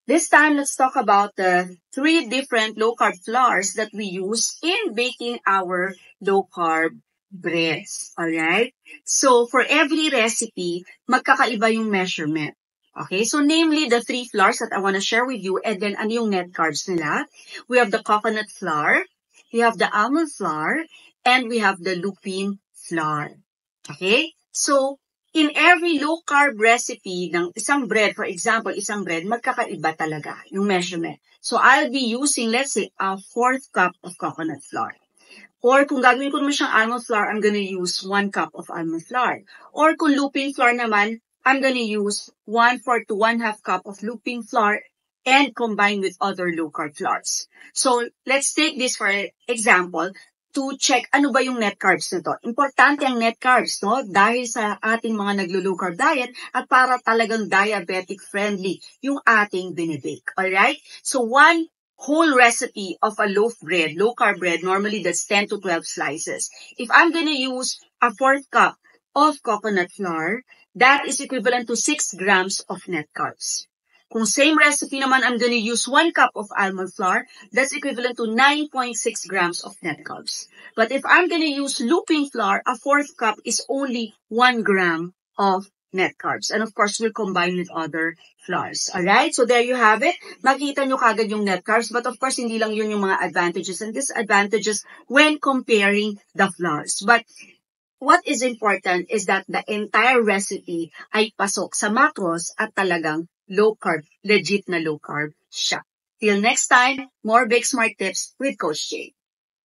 This time, let's talk about the 3 different low-carb flours that we use in baking our low-carb breads. Alright? So, for every recipe, magkakaiba yung measurement. Okay? So, namely, the 3 flours that I want to share with you, and then ano yung net carbs nila. We have the coconut flour, we have the almond flour, and we have the lupin flour. Okay? So, in every low-carb recipe ng isang bread, for example, isang bread, magkakaiba talaga yung measurement. So, I'll be using, let's say, a 4th cup of coconut flour. Or kung gagawin ko naman siyang almond flour, I'm gonna use 1 cup of almond flour. Or kung lupin flour naman, I'm gonna use 1/4 to 1/2 cup of lupin flour and combine with other low-carb flours. So, let's take this for example to check ano ba yung net carbs nito. Importante ang net carbs, no? Dahil sa ating mga naglo-low carb diet at para talagang diabetic friendly yung ating binibake. Alright? So, one whole recipe of a loaf bread, low carb bread, normally that's 10 to 12 slices. If I'm gonna use a 4th cup of coconut flour, that is equivalent to 6 grams of net carbs. Kung same recipe naman, I'm gonna use 1 cup of almond flour, that's equivalent to 9.6 grams of net carbs. But if I'm gonna use lupin flour, a 4th cup is only 1 gram of net carbs. And of course, we'll combine with other flours. Alright? So there you have it. Makita nyo kagad yung net carbs. But of course, hindi lang yun yung mga advantages and disadvantages when comparing the flours. But what is important is that the entire recipe ay pasok sa macros at talagang low carb, legit na low carb siya. Till next time, more Bake Smart tips with Coach Jay.